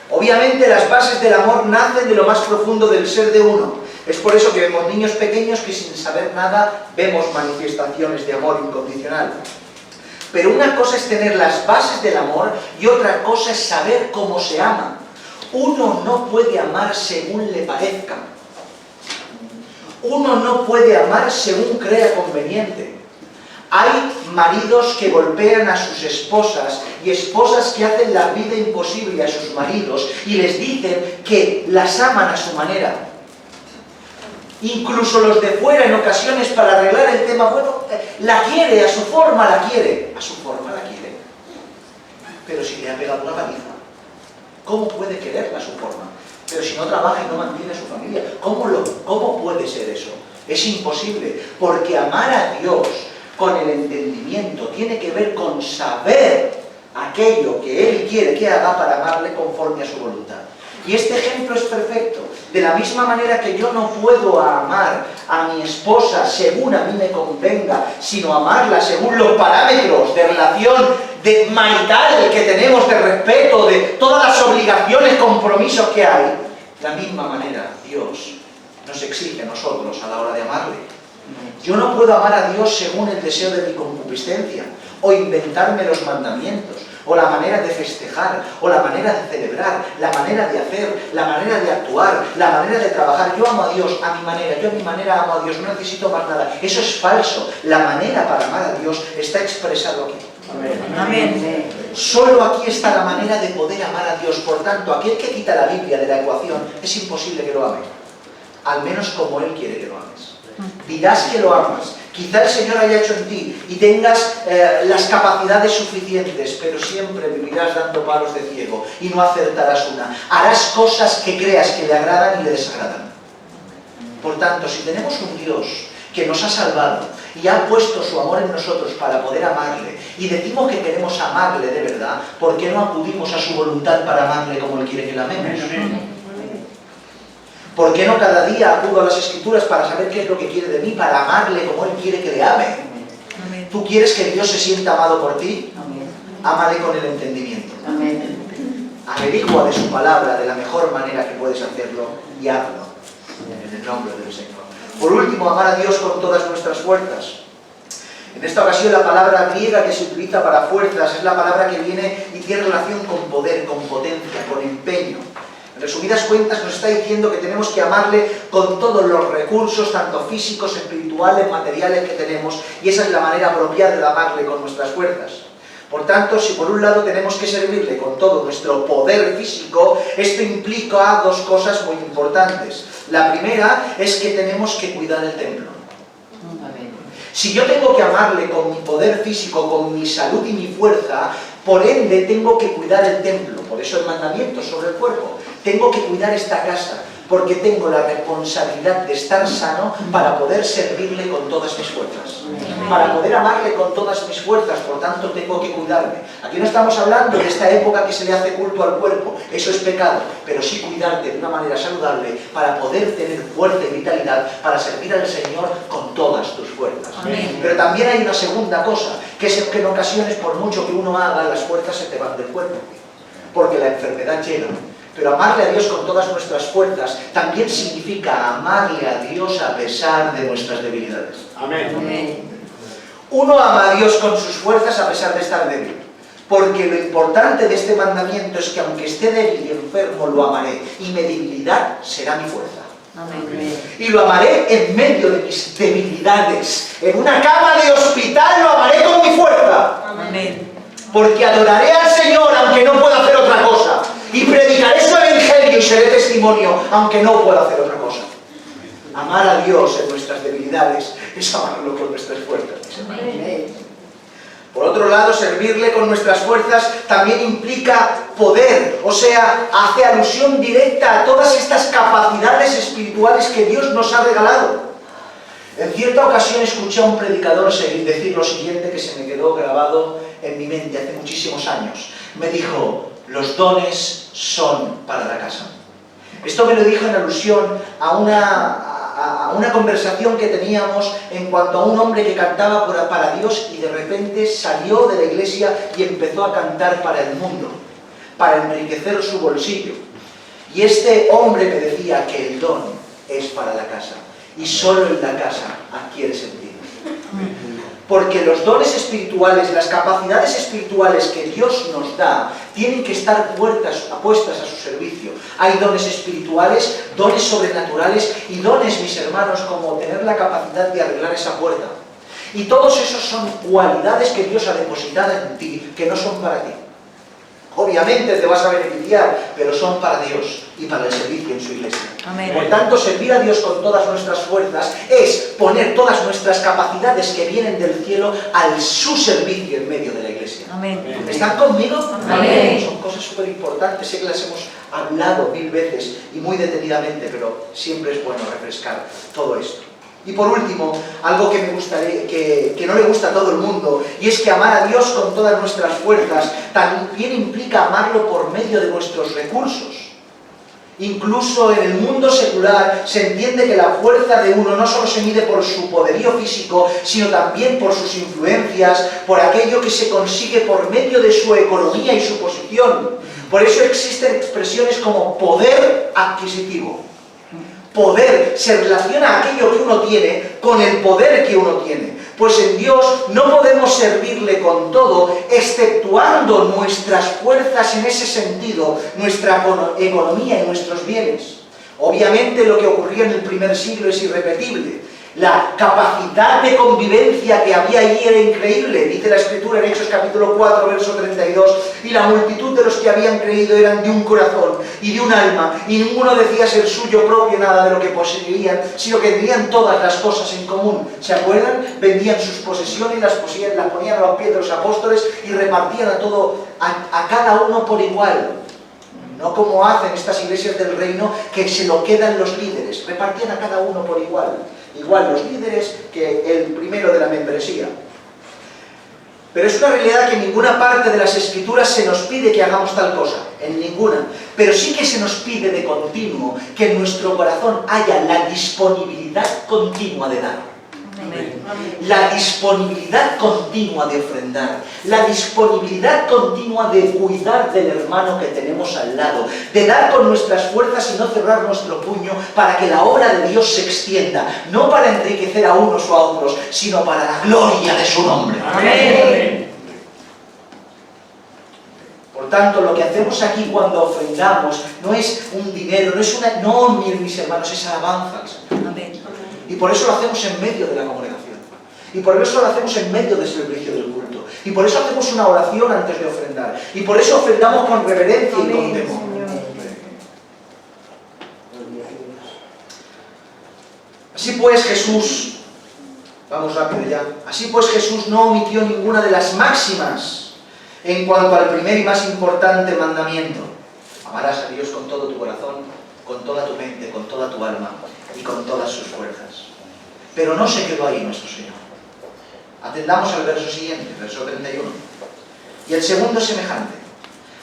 Obviamente las bases del amor nacen de lo más profundo del ser de uno. Es por eso que vemos niños pequeños que sin saber nada vemos manifestaciones de amor incondicional. Pero una cosa es tener las bases del amor y otra cosa es saber cómo se ama. Uno no puede amar según le parezca. Uno no puede amar según crea conveniente. Hay maridos que golpean a sus esposas y esposas que hacen la vida imposible a sus maridos y les dicen que las aman a su manera. Incluso los de fuera en ocasiones para arreglar el tema, bueno, la quiere, a su forma la quiere. A su forma la quiere. Pero si le ha pegado una paliza, ¿cómo puede quererla a su forma? Pero si no trabaja y no mantiene a su familia, ¿cómo puede ser eso? Es imposible, porque amar a Dios con el entendimiento tiene que ver con saber aquello que Él quiere que haga para amarle conforme a su voluntad. Y este ejemplo es perfecto. De la misma manera que yo no puedo amar a mi esposa según a mí me convenga, sino amarla según los parámetros de relación de marital que tenemos, de respeto, de todas las obligaciones, compromisos que hay, de la misma manera Dios nos exige a nosotros a la hora de amarle. Yo no puedo amar a Dios según el deseo de mi concupiscencia, o inventarme los mandamientos, o la manera de festejar, o la manera de celebrar, la manera de hacer, la manera de actuar, la manera de trabajar. Yo amo a Dios a mi manera, yo a mi manera amo a Dios, no necesito más nada. Eso es falso. La manera para amar a Dios está expresado aquí. Amén. Solo aquí está la manera de poder amar a Dios. Por tanto, aquel que quita la Biblia de la ecuación, es imposible que lo ame. al menos como Él quiere que lo ames. Dirás que lo amas. Quizá el Señor haya hecho en ti y tengas las capacidades suficientes, pero siempre vivirás dando palos de ciego y no acertarás una. Harás cosas que creas que le agradan y le desagradan. Por tanto, si tenemos un Dios que nos ha salvado y ha puesto su amor en nosotros para poder amarle, y decimos que queremos amarle de verdad, ¿por qué no acudimos a su voluntad para amarle como Él quiere que le amemos? ¿Por qué no cada día acudo a las Escrituras para saber qué es lo que quiere de mí, para amarle como Él quiere que le ame? ¿Tú quieres que Dios se sienta amado por ti? Ámale con el entendimiento. Averigua de su palabra de la mejor manera que puedes hacerlo y hazlo en el nombre del Señor. Por último, amar a Dios con todas nuestras fuerzas. En esta ocasión la palabra griega que se utiliza para fuerzas es la palabra que viene y tiene relación con poder, con potencia, con empeño. En resumidas cuentas nos está diciendo que tenemos que amarle con todos los recursos, tanto físicos, espirituales, materiales que tenemos, y esa es la manera apropiada de amarle con nuestras fuerzas. Por tanto, si por un lado tenemos que servirle con todo nuestro poder físico, esto implica dos cosas muy importantes. La primera es que tenemos que cuidar el templo. Si yo tengo que amarle con mi poder físico, con mi salud y mi fuerza, por ende tengo que cuidar el templo. Por eso el mandamiento sobre el cuerpo. Tengo que cuidar esta casa, porque tengo la responsabilidad de estar sano para poder servirle con todas mis fuerzas. Para poder amarle con todas mis fuerzas, por tanto tengo que cuidarme. Aquí no estamos hablando de esta época que se le hace culto al cuerpo, eso es pecado, pero sí cuidarte de una manera saludable para poder tener fuerza y vitalidad para servir al Señor con todas tus fuerzas. Amén. Pero también hay una segunda cosa, que es que en ocasiones, por mucho que uno haga, las fuerzas se te van del cuerpo, porque la enfermedad llega. Pero amarle a Dios con todas nuestras fuerzas también significa amarle a Dios a pesar de nuestras debilidades. Amén. Uno ama a Dios con sus fuerzas a pesar de estar débil. Porque lo importante de este mandamiento es que aunque esté débil y enfermo, lo amaré. Y mi debilidad será mi fuerza. Amén. Y lo amaré en medio de mis debilidades. En una cama de hospital lo amaré con mi fuerza. Amén. Porque adoraré al Señor aunque no pueda hacer otra cosa. Y predicaré su evangelio y seré testimonio aunque no pueda hacer otra cosa. Amar a Dios en nuestras debilidades es amarlo con nuestras fuerzas. Por otro lado, servirle con nuestras fuerzas también implica poder, o sea, hace alusión directa a todas estas capacidades espirituales que Dios nos ha regalado. En cierta ocasión escuché a un predicador decir lo siguiente que se me quedó grabado en mi mente hace muchísimos años. Me dijo: los dones son para la casa. Esto me lo dijo en alusión a una conversación que teníamos en cuanto a un hombre que cantaba para Dios y de repente salió de la iglesia y empezó a cantar para el mundo, para enriquecer su bolsillo. Y este hombre me decía que el don es para la casa y solo en la casa adquiere sentido. Porque los dones espirituales, las capacidades espirituales que Dios nos da, tienen que estar puestas a su servicio. Hay dones espirituales, dones sobrenaturales y dones, mis hermanos, como tener la capacidad de arreglar esa puerta. Y todos esos son cualidades que Dios ha depositado en ti, que no son para ti. Obviamente te vas a beneficiar, pero son para Dios y para el servicio en su iglesia. Amén. Por tanto, servir a Dios con todas nuestras fuerzas es poner todas nuestras capacidades que vienen del cielo al su servicio en medio de la iglesia. Amén. ¿Están conmigo? Amén. Son cosas súper importantes, sé que las hemos hablado 1000 veces y muy detenidamente, pero siempre es bueno refrescar todo esto. Y por último, algo que me gustaría, que no le gusta a todo el mundo, y es que amar a Dios con todas nuestras fuerzas también implica amarlo por medio de nuestros recursos. Incluso en el mundo secular se entiende que la fuerza de uno no solo se mide por su poderío físico, sino también por sus influencias, por aquello que se consigue por medio de su economía y su posición. Por eso existen expresiones como poder adquisitivo. Poder se relaciona a aquello que uno tiene con el poder que uno tiene. Pues en Dios no podemos servirle con todo, exceptuando nuestras fuerzas en ese sentido, nuestra economía y nuestros bienes. Obviamente lo que ocurría en el primer siglo es irrepetible. La capacidad de convivencia que había allí era increíble, dice la Escritura en Hechos capítulo 4, verso 32, y y la multitud de los que habían creído eran de un corazón y de un alma, y ninguno decía ser suyo propio nada de lo que poseían, sino que tenían todas las cosas en común. ¿Se acuerdan? Vendían sus posesiones, las ponían a los pies de los apóstoles y repartían a cada uno por igual. No como hacen estas iglesias del reino, que se lo quedan los líderes. Repartían a cada uno por igual. Igual los líderes que el primero de la membresía. Pero es una realidad que en ninguna parte de las Escrituras se nos pide que hagamos tal cosa. En ninguna. Pero sí que se nos pide de continuo que en nuestro corazón haya la disponibilidad continua de dar. La disponibilidad continua de ofrendar, la disponibilidad continua de cuidar del hermano que tenemos al lado, de dar con nuestras fuerzas y no cerrar nuestro puño para que la obra de Dios se extienda, no para enriquecer a unos o a otros, sino para la gloria de su nombre. Amén. Por tanto, lo que hacemos aquí cuando ofrendamos no es un dinero, no, mis hermanos, es alabanza al Señor. Amén. Y por eso lo hacemos en medio de la congregación. Y por eso lo hacemos en medio del servicio del culto. Y por eso hacemos una oración antes de ofrendar. Y por eso ofrendamos con reverencia y con temor. Así pues Jesús, vamos rápido ya, así pues Jesús no omitió ninguna de las máximas en cuanto al primer y más importante mandamiento. Amarás a Dios con todo tu corazón, con toda tu mente, con toda tu alma y con todas sus fuerzas. Pero no se quedó ahí nuestro Señor. Atendamos al verso siguiente, verso 31. Y el segundo es semejante.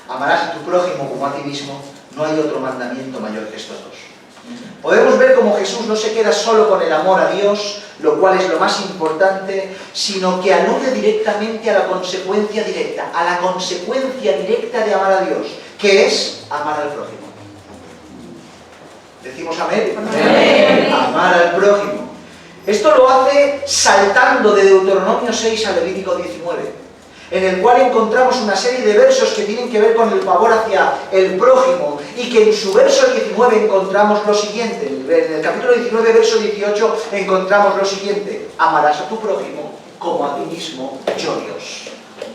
Amarás a tu prójimo como a ti mismo. No hay otro mandamiento mayor que estos dos. Podemos ver cómo Jesús no se queda solo con el amor a Dios, lo cual es lo más importante, sino que alude directamente a la consecuencia directa, a la consecuencia directa de amar a Dios, que es amar al prójimo. ¿Decimos amén? Amén. Amar al prójimo. Esto lo hace saltando de Deuteronomio 6 a Levítico 19, en el cual encontramos una serie de versos que tienen que ver con el favor hacia el prójimo, y que en su verso 19 encontramos lo siguiente. En el capítulo 19, verso 18, encontramos lo siguiente: amarás a tu prójimo como a ti mismo, yo Dios,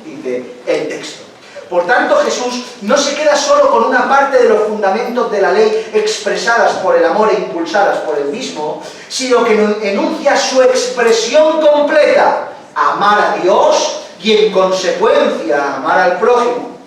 dice el texto. Por tanto, Jesús no se queda solo con una parte de los fundamentos de la ley expresadas por el amor e impulsadas por él mismo, sino que enuncia su expresión completa: amar a Dios y en consecuencia amar al prójimo.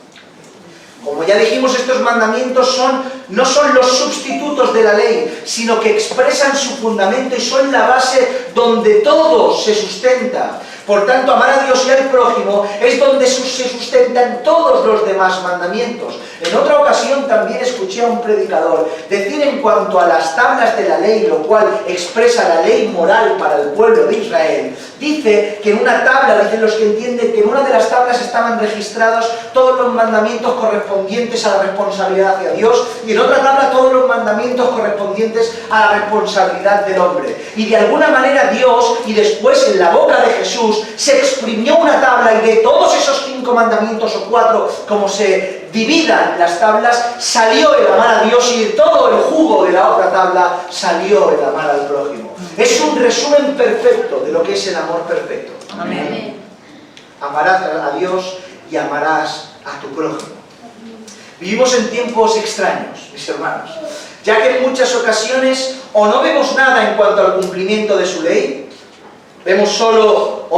Como ya dijimos, estos mandamientos no son los sustitutos de la ley, sino que expresan su fundamento y son la base donde todo se sustenta. Por tanto, amar a Dios y al prójimo es donde se sustentan todos los demás mandamientos. En otra ocasión también escuché a un predicador decir en cuanto a las tablas de la ley, lo cual expresa la ley moral para el pueblo de Israel, dice que en una tabla, dicen los que entienden, que en una de las tablas estaban registrados todos los mandamientos correspondientes a la responsabilidad hacia Dios, y en otra tabla todos los mandamientos correspondientes a la responsabilidad del hombre. Y de alguna manera Dios, y después en la boca de Jesús, se exprimió una tabla, y de todos esos 5 mandamientos o 4, como se dividan las tablas, salió el amar a Dios, y de todo el jugo de la otra tabla salió el amar al prójimo. Es un resumen perfecto de lo que es el amor perfecto. Amén. Amarás a Dios y amarás a tu prójimo. Vivimos en tiempos extraños, mis hermanos, ya que en muchas ocasiones o no vemos nada en cuanto al cumplimiento de su ley, vemos solo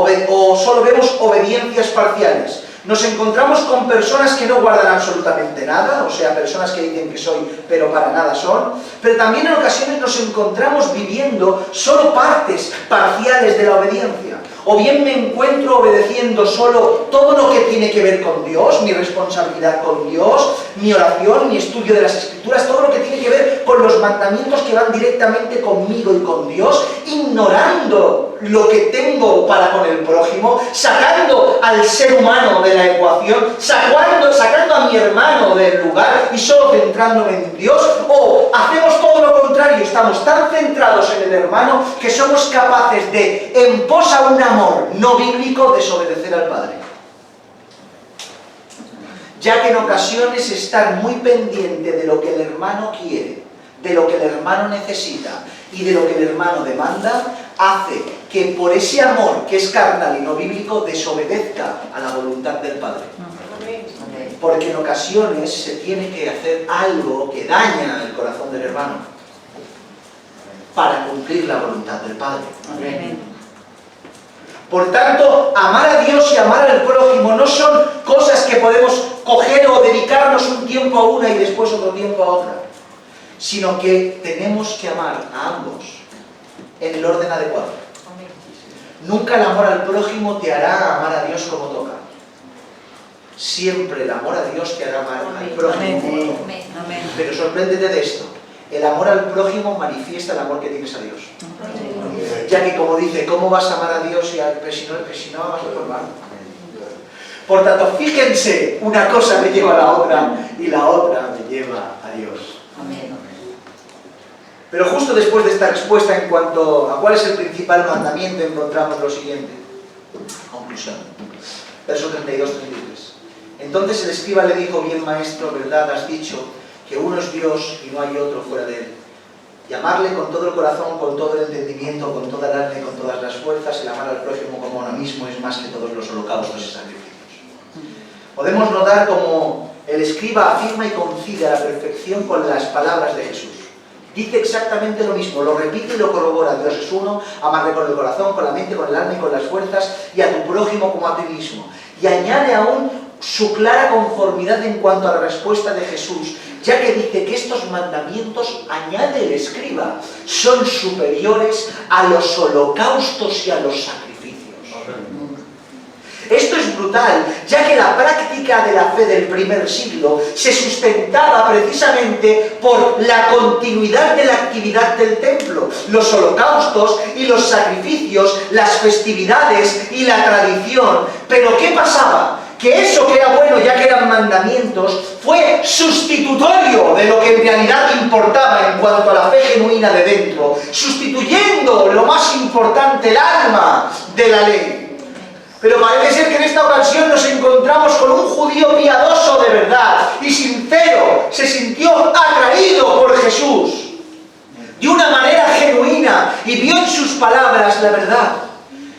vemos obediencias parciales. Nos encontramos con personas que no guardan absolutamente nada, o sea, personas que dicen que soy, pero para nada son. Pero también en ocasiones nos encontramos viviendo solo partes parciales de la obediencia. O bien me encuentro obedeciendo solo todo lo que tiene que ver con Dios, mi responsabilidad con Dios, mi oración, mi estudio de las Escrituras, todo lo que tiene que ver con los mandamientos que van directamente conmigo y con Dios, ignorando lo que tengo para con el prójimo, sacando al ser humano de la ecuación, sacando a mi hermano del lugar y solo centrándome en Dios. O hacemos todo lo contrario, estamos tan centrados en el hermano que somos capaces de, en pos a un amor no bíblico, desobedecer al Padre. Ya que en ocasiones estar muy pendiente de lo que el hermano quiere, de lo que el hermano necesita y de lo que el hermano demanda, hace que por ese amor que es carnal y no bíblico desobedezca a la voluntad del Padre. Amén. porque en ocasiones se tiene que hacer algo que daña el corazón del hermano para cumplir la voluntad del Padre. Amén. Por tanto, amar a Dios y amar al prójimo no son cosas que podemos coger o dedicarnos un tiempo a una y después otro tiempo a otra, sino que tenemos que amar a ambos en el orden adecuado. Amén. Nunca el amor al prójimo te hará amar a Dios como toca. Siempre el amor a Dios te hará amar al prójimo como toca. Amén. Amén. Pero sorpréndete de esto. El amor al prójimo manifiesta el amor que tienes a Dios. Ya que, como dice, ¿cómo vas a amar a Dios si no amas a tu hermano? Por tanto, fíjense, una cosa me lleva a la otra y la otra me lleva a Dios. Amén. Pero justo después de esta respuesta en cuanto a cuál es el principal mandamiento, encontramos lo siguiente. Conclusión. Verso 32-33. Entonces el escriba le dijo: bien, maestro, verdad has dicho, que uno es Dios y no hay otro fuera de él. Y amarle con todo el corazón, con todo el entendimiento, con toda el alma y con todas las fuerzas, el amar al prójimo como a uno mismo es más que todos los holocaustos y sacrificios. Podemos notar cómo el escriba afirma y coincide a la perfección con las palabras de Jesús. Dice exactamente lo mismo, lo repite y lo corrobora. Dios es uno, amarle con el corazón, con la mente, con el alma y con las fuerzas, y a tu prójimo como a ti mismo. Y añade aún su clara conformidad en cuanto a la respuesta de Jesús, ya que dice que estos mandamientos, añade el escriba, son superiores a los holocaustos y a los sacrificios. Esto es brutal, ya que la práctica de la fe del primer siglo se sustentaba precisamente por la continuidad de la actividad del templo, los holocaustos y los sacrificios, las festividades y la tradición. Pero ¿qué pasaba? Que eso que era bueno, ya que eran mandamientos, fue sustitutorio de lo que en realidad importaba en cuanto a la fe genuina de dentro, sustituyendo lo más importante, el alma de la ley. Pero parece ser que en esta ocasión nos encontramos con un judío piadoso de verdad y sincero, se sintió atraído por Jesús de una manera genuina y vio en sus palabras la verdad.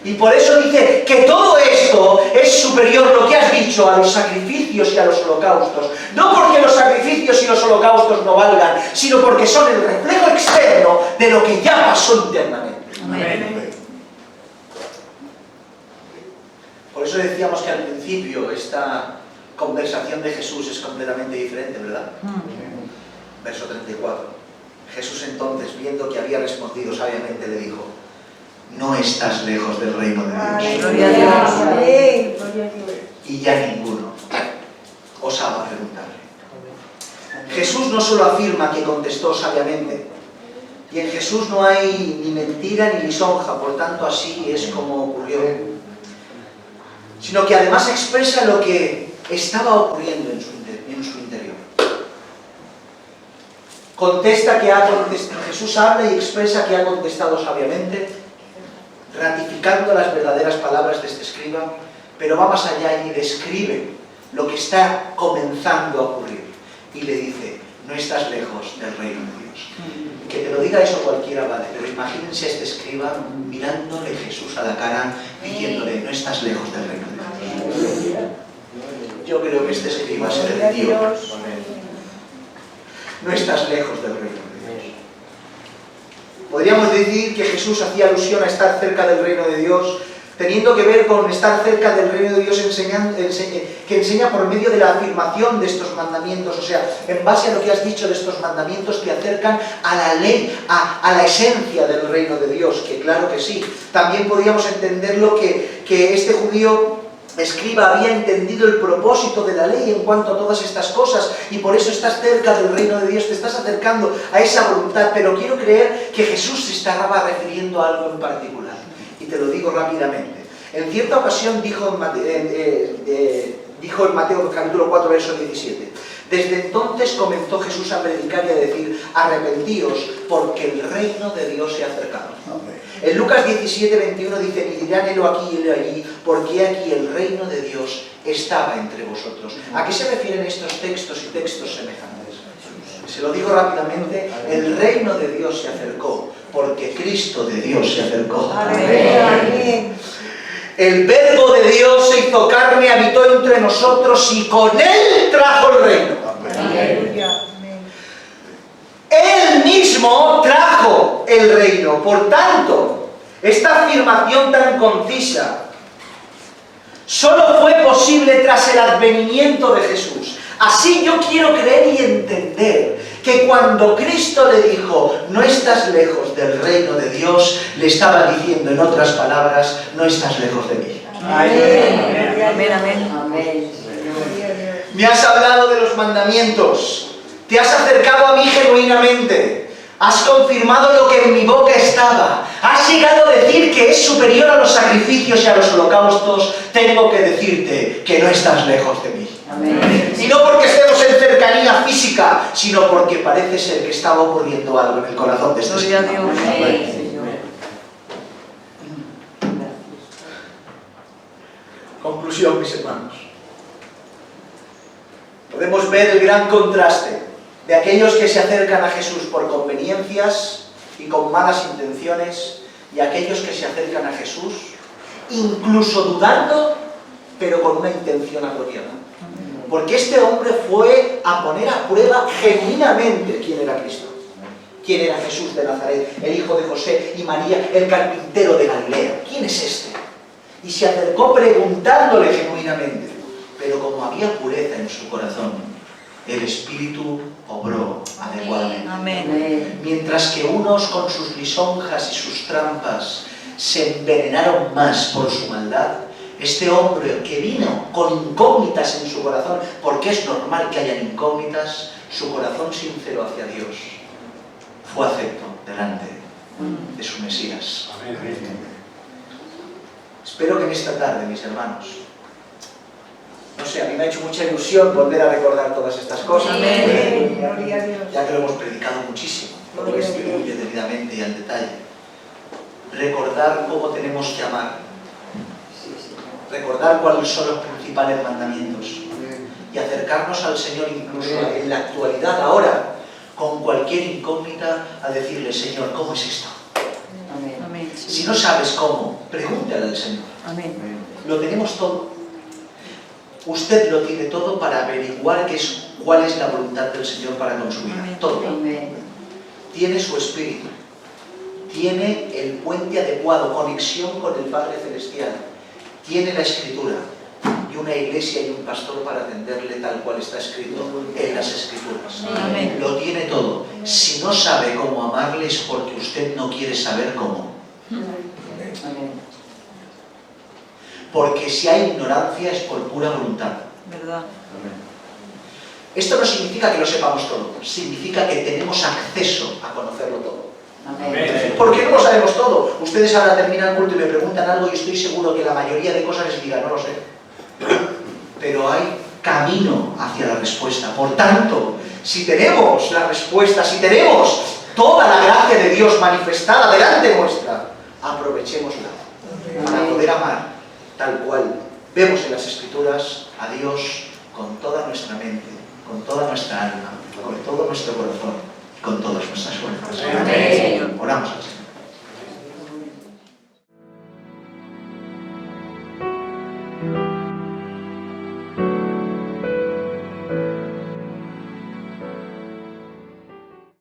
Y por eso dice que todo esto es superior, lo que has dicho, a los sacrificios y a los holocaustos. No porque los sacrificios y los holocaustos no valgan, sino porque son el reflejo externo de lo que ya pasó internamente. Amén. Por eso decíamos que al principio esta conversación de Jesús es completamente diferente, ¿verdad? Verso 34. Jesús entonces, viendo que había respondido sabiamente, le dijo: no estás lejos del reino de Dios. Gloria a Dios. Amén. Y ya ninguno osaba preguntarle. Jesús no solo afirma que contestó sabiamente, y en Jesús no hay ni mentira ni lisonja, por tanto así es como ocurrió, sino que además expresa lo que estaba ocurriendo en su interior. Contesta que Jesús habla y expresa que ha contestado sabiamente, ratificando las verdaderas palabras de este escriba, pero va más allá y describe lo que está comenzando a ocurrir. Y le dice: no estás lejos del reino de Dios. Que te lo diga eso cualquiera vale, pero imagínense a este escriba mirándole Jesús a la cara, diciéndole: no estás lejos del reino de Dios. Yo creo que este escriba se derritió. No estás lejos del reino de Dios. Podríamos decir que Jesús hacía alusión a estar cerca del reino de Dios, teniendo que ver con estar cerca del reino de Dios que enseña por medio de la afirmación de estos mandamientos. O sea, en base a lo que has dicho de estos mandamientos, te acercan a la ley, a la esencia del reino de Dios, que claro que sí. También podríamos entenderlo que este judío escriba había entendido el propósito de la ley en cuanto a todas estas cosas, y por eso estás cerca del reino de Dios, te estás acercando a esa voluntad. Pero quiero creer que Jesús se estaba refiriendo a algo en particular, y te lo digo rápidamente. En cierta ocasión dijo en Mateo capítulo 4 verso 17: desde entonces comenzó Jesús a predicar y a decir: arrepentíos, porque el reino de Dios se ha acercado. En Lucas 17, 21 dice: ni dirán helo aquí y helo allí, porque aquí el reino de Dios estaba entre vosotros. ¿A qué se refieren estos textos y textos semejantes? Se lo digo rápidamente: el reino de Dios se acercó, porque Cristo de Dios se acercó. Amén. El Verbo de Dios se hizo carne, habitó entre nosotros y con Él trajo el reino. Aleluya. Él mismo trajo el reino. Por tanto, esta afirmación tan concisa solo fue posible tras el advenimiento de Jesús. Así yo quiero creer y entender que cuando Cristo le dijo, no estás lejos del reino de Dios, le estaba diciendo en otras palabras, no estás lejos de mí. Amén. Amén. Amén. Me has hablado de los mandamientos, te has acercado a mí genuinamente, has confirmado lo que en mi boca estaba, has llegado a decir que es superior a los sacrificios y a los holocaustos. Tengo que decirte que no estás lejos de mí. Amén. Y no porque estemos en cercanía física, sino porque parece ser que estaba ocurriendo algo en el corazón de este Gloria a Señor. Dios. Conclusión, mis hermanos. Podemos ver el gran contraste de aquellos que se acercan a Jesús por conveniencias y con malas intenciones, y aquellos que se acercan a Jesús incluso dudando, pero con una intención apropiada. Porque este hombre fue a poner a prueba genuinamente quién era Cristo, quién era Jesús de Nazaret, el hijo de José y María, el carpintero de Galilea. ¿Quién es este? Y se acercó preguntándole genuinamente, pero como había pureza en su corazón, el Espíritu obró adecuadamente. Amén. Mientras que unos con sus lisonjas y sus trampas se envenenaron más por su maldad, este hombre que vino con incógnitas en su corazón, porque es normal que hayan incógnitas, su corazón sincero hacia Dios fue acepto delante de su Mesías. Espero que en esta tarde, mis hermanos, no sé, a mí me ha hecho mucha ilusión volver a recordar todas estas cosas. Amén. Gloria a Dios. Ya que lo hemos predicado muchísimo, lo voy a escribir detenidamente y al detalle. Recordar cómo tenemos que amar. Recordar cuáles son los principales mandamientos. Y acercarnos al Señor incluso en la actualidad, ahora, con cualquier incógnita, a decirle, Señor, ¿cómo es esto? Amén. Si no sabes cómo, pregúntale al Señor. Amén. Lo tenemos todo. Usted lo tiene todo para averiguar cuál es la voluntad del Señor para con su vida. Amén. Todo. Amén. Tiene su espíritu. Tiene el puente adecuado, conexión con el Padre Celestial. Tiene la Escritura. Y una iglesia y un pastor para atenderle tal cual está escrito en las Escrituras. Amén. Lo tiene todo. Si no sabe cómo amarle es porque usted no quiere saber cómo. Amén. Porque si hay ignorancia es por pura voluntad. ¿Verdad? Esto no significa que lo sepamos todo, significa que tenemos acceso a conocerlo todo. Amén. Porque no lo sabemos todo. Ustedes ahora terminan el culto y me preguntan algo y estoy seguro que la mayoría de cosas les diga, no lo sé. Pero hay camino hacia la respuesta. Por tanto, si tenemos la respuesta, si tenemos toda la gracia de Dios manifestada delante nuestra, aprovechémosla para poder amar tal cual vemos en las Escrituras a Dios con toda nuestra mente, con toda nuestra alma, con todo nuestro corazón, con todas nuestras fuerzas. Amén. Oramos al Señor.